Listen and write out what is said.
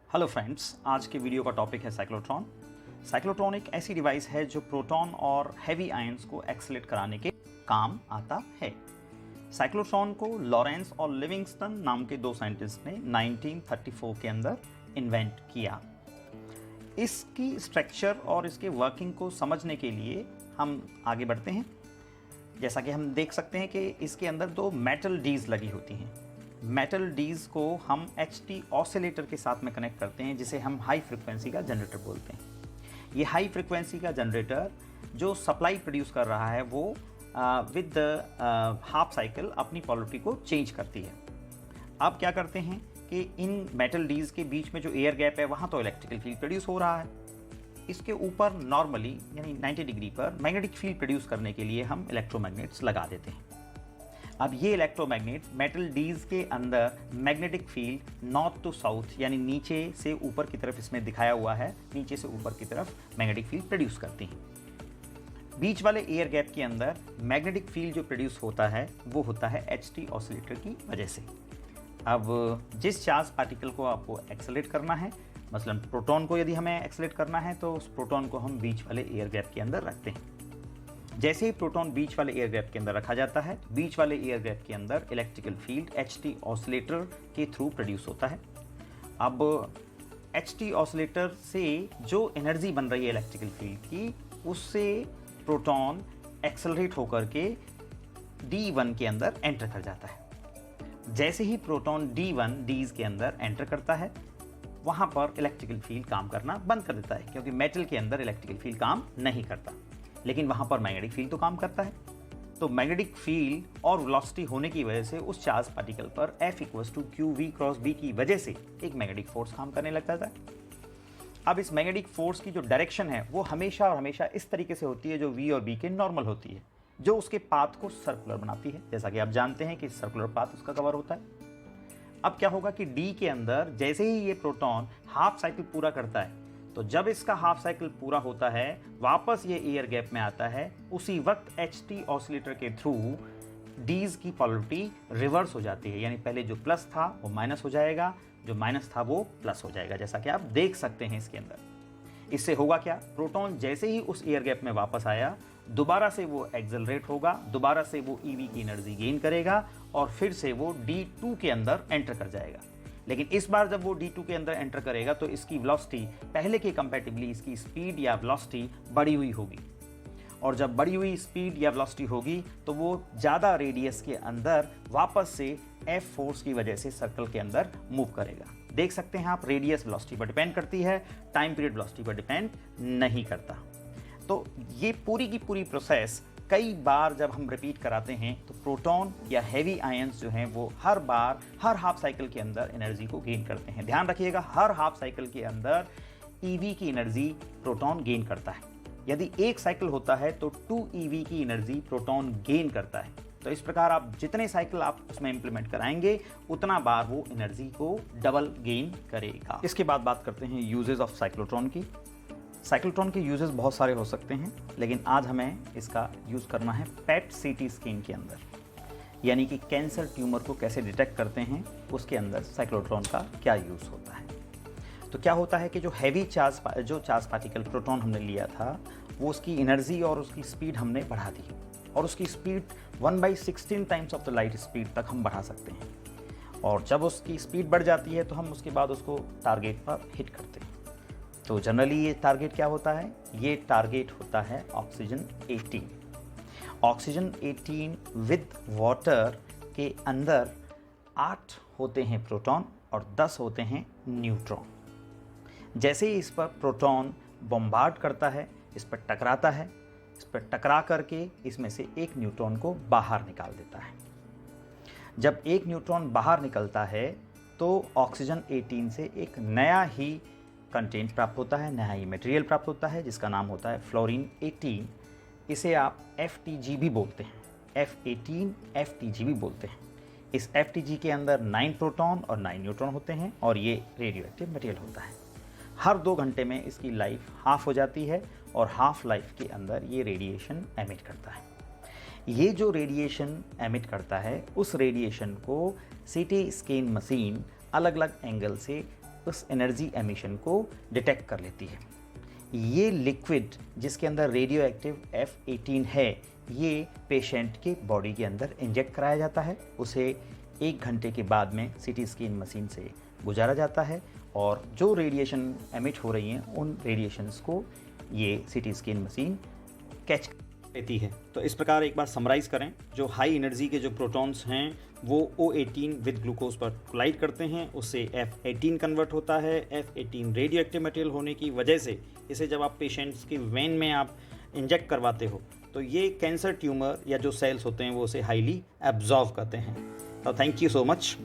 Hello friends, आज के video का टॉपिक है साइक्लोट्रॉन। साइक्लोट्रॉन एक ऐसी डिवाइस है जो प्रोटॉन और हैवी आयंस को एक्सेलेरेट कराने के काम आता है। साइक्लोट्रॉन को लॉरेंस और लिविंगस्टन नाम के दो साइंटिस्ट ने 1934 के अंदर इन्वेंट किया। इसकी स्ट्रक्चर और इसके वर्किंग को समझने के लिए हम आगे बढ़ते हैं। जैसा कि हम देख सकते हैं कि इसके अंदर दो मेटल डीज लगी होती हैं। मेटल डीज को हम HT ऑसिलेटर के साथ में कनेक्ट करते हैं, जिसे हम हाई फ्रिक्वेंसी का जनरेटर बोलते हैं। ये हाई फ्रिक्वेंसी का जनरेटर जो सप्लाई प्रोड्यूस कर रहा है वो विद द हाफ साइकिल अपनी पोलरिटी को चेंज करती है। अब क्या करते हैं कि इन मेटल डीज के बीच में जो एयर गैप है वहाँ तो इलेक्ट्रिकल फील्ड प्रोड्यूस हो रहा है। इसके ऊपर नॉर्मली यानी 90 डिग्री पर मैग्नेटिक फील्ड प्रोड्यूस करने के लिए हम इलेक्ट्रोमैग्नेट्स लगा देते हैं। अब ये इलेक्ट्रोमैग्नेट मेटल डीज के अंदर magnetic field north to south यानी नीचे से ऊपर की तरफ इसमें दिखाया हुआ है, नीचे से ऊपर की तरफ मैग्नेटिक फील्ड प्रोड्यूस करती हैं। बीच वाले एयर गैप के अंदर मैग्नेटिक फील्ड जो प्रोड्यूस होता है वो होता है HT ऑसिलेटर की वजह से। अब जिस चार्ज पार्टिकल को आपको एक्सेलेरेट करना है, मसलन प्रोटॉन को यदि हमें एक्सेलेरेट करना है तो उस प्रोटॉन को हम बीच वाले एयर गैप के अंदर रखते हैं। जैसे ही प्रोटॉन बीच वाले एयर गैप के अंदर रखा जाता है, बीच वाले एयर गैप के अंदर इलेक्ट्रिकल फील्ड HT ऑसिलेटर के थ्रू प्रोड्यूस होता है। अब HT ऑसिलेटर से जो एनर्जी बन रही है इलेक्ट्रिकल फील्ड की, उससे प्रोटॉन एक्सेलरेट होकर के D1 के अंदर एंटर कर जाता है। जैसे ही प्रोटॉन D1 डीज के अंदर एंटर करता है, वहाँ पर इलेक्ट्रिकल फील्ड काम करना बंद कर देता है, क्योंकि मेटल के अंदर इलेक्ट्रिकल फील्ड काम नहीं करता, लेकिन वहां पर मैग्नेटिक फील्ड तो काम करता है। तो मैग्नेटिक फील्ड और वेलोसिटी होने की वजह से उस चार्ज पार्टिकल पर F = QV × B की वजह से एक मैग्नेटिक फोर्स काम करने लग जाता है। अब इस मैग्नेटिक फोर्स की जो डायरेक्शन है वो हमेशा और हमेशा इस तरीके से होती है जो V और B के नॉर्मल होती है, जो उसके पाथ को सर्कुलर बनाती है। जैसा कि आप जानते हैं कि सर्कुलर पाथ उसका कवर होता है। अब क्या होगा कि D के अंदर जैसे ही ये प्रोटॉन हाफ साइकिल पूरा करता है, तो जब इसका हाफ साइकिल पूरा होता है, वापस ये एयर गैप में आता है, उसी वक्त HT ऑसिलेटर के थ्रू डीज की पोलरिटी रिवर्स हो जाती है। यानी पहले जो प्लस था वो माइनस हो जाएगा, जो माइनस था वो प्लस हो जाएगा, जैसा कि आप देख सकते हैं इसके अंदर। इससे होगा क्या, प्रोटॉन जैसे ही उस एयर गैप में वापस आया, दोबारा से वो एक्सेलरेट होगा, दोबारा से वो EV की एनर्जी गेन करेगा और फिर से वो D2 के अंदर एंटर कर जाएगा। लेकिन इस बार जब वो D2 के अंदर एंटर करेगा तो इसकी वेलोसिटी पहले के कंपैरेटिवली इसकी स्पीड या वेलोसिटी बढ़ी हुई होगी, और जब बढ़ी हुई स्पीड या वेलोसिटी होगी तो वो ज़्यादा रेडियस के अंदर वापस से F फोर्स की वजह से सर्कल के अंदर मूव करेगा। देख सकते हैं आप, रेडियस वेलोसिटी पर डिपेंड करती है, टाइम पीरियड वेलोसिटी पर डिपेंड नहीं करता। तो ये पूरी की पूरी प्रोसेस कई बार जब हम रिपीट कराते हैं तो प्रोटॉन या हैवी आयंस जो हैं वो हर बार हर हाफ साइकिल के अंदर एनर्जी को गेन करते हैं। ध्यान रखिएगा, हर हाफ साइकिल के अंदर EV की एनर्जी प्रोटॉन गेन करता है। यदि एक साइकिल होता है तो 2 EV की एनर्जी प्रोटॉन गेन करता है। तो इस प्रकार आप जितने साइकिल आप उसमें इंप्लीमेंट कराएंगे, उतना बार वो एनर्जी को डबल गेन करेगा। इसके बाद बात करते हैं यूजेस ऑफ साइक्लोट्रॉन की। साइक्लोट्रॉन के यूजेस बहुत सारे हो सकते हैं, लेकिन आज हमें इसका यूज़ करना है PET CT स्कैन के अंदर, यानी कि कैंसर ट्यूमर को कैसे डिटेक्ट करते हैं, उसके अंदर साइक्लोट्रॉन का क्या यूज़ होता है। तो क्या होता है कि जो हैवी चार्ज पार्टिकल प्रोटॉन हमने लिया था, वो उसकी एनर्जी और उसकी स्पीड हमने बढ़ा दी, और उसकी speed 1/16 times of the light speed तक हम बढ़ा सकते हैं। और जब उसकी स्पीड बढ़ जाती है तो हम उसके बाद उसको टारगेट पर हिट करते हैं। तो जनरली ये टारगेट क्या होता है, ये टारगेट होता है ऑक्सीजन 18। ऑक्सीजन 18 विद वाटर के अंदर 8 होते हैं प्रोटॉन और 10 होते हैं न्यूट्रॉन। जैसे ही इस पर प्रोटॉन बॉम्बार्ड करता है, इस पर टकराता है, इस पर टकरा करके इसमें से एक न्यूट्रॉन को बाहर निकाल देता है। जब एक न्यूट्रॉन बाहर निकलता है तो ऑक्सीजन 18 से एक नया ही कंटेंट प्राप्त होता है, नया ही मटेरियल प्राप्त होता है, जिसका नाम होता है फ्लोरीन 18। इसे आप FTG भी बोलते हैं, F18 FTG भी बोलते हैं। इस FTG के अंदर 9 प्रोटॉन और 9 न्यूट्रॉन होते हैं, और ये रेडियो एक्टिव मटेरियल होता है। हर 2 घंटे में इसकी लाइफ हाफ हो जाती है, और हाफ लाइफ के अंदर ये रेडिएशन एमिट करता है। ये जो रेडिएशन एमिट करता है, उस रेडिएशन को CT स्कैन मशीन अलग अलग एंगल से उस एनर्जी एमिशन को डिटेक्ट कर लेती है। ये लिक्विड जिसके अंदर रेडियो एक्टिव F18 है, ये पेशेंट के बॉडी के अंदर इंजेक्ट कराया जाता है। उसे 1 घंटे के बाद में सीटी स्कैन मशीन से गुजारा जाता है और जो रेडिएशन एमिट हो रही हैं उन रेडिएशंस को ये सीटी स्कैन मशीन कैच लेती है। तो इस प्रकार एक बार समराइज़ करें, जो हाई एनर्जी के जो प्रोटॉन्स हैं वो O18 विद ग्लूकोज पर कोलाइड करते हैं, उससे F18 कन्वर्ट होता है। F18 रेडियो एक्टिव मटेरियल होने की वजह से इसे जब आप पेशेंट्स की वेन में आप इंजेक्ट करवाते हो तो ये कैंसर ट्यूमर या जो सेल्स होते हैं वो उसे हाईली एब्जॉर्व करते हैं। तो थैंक यू सो मच।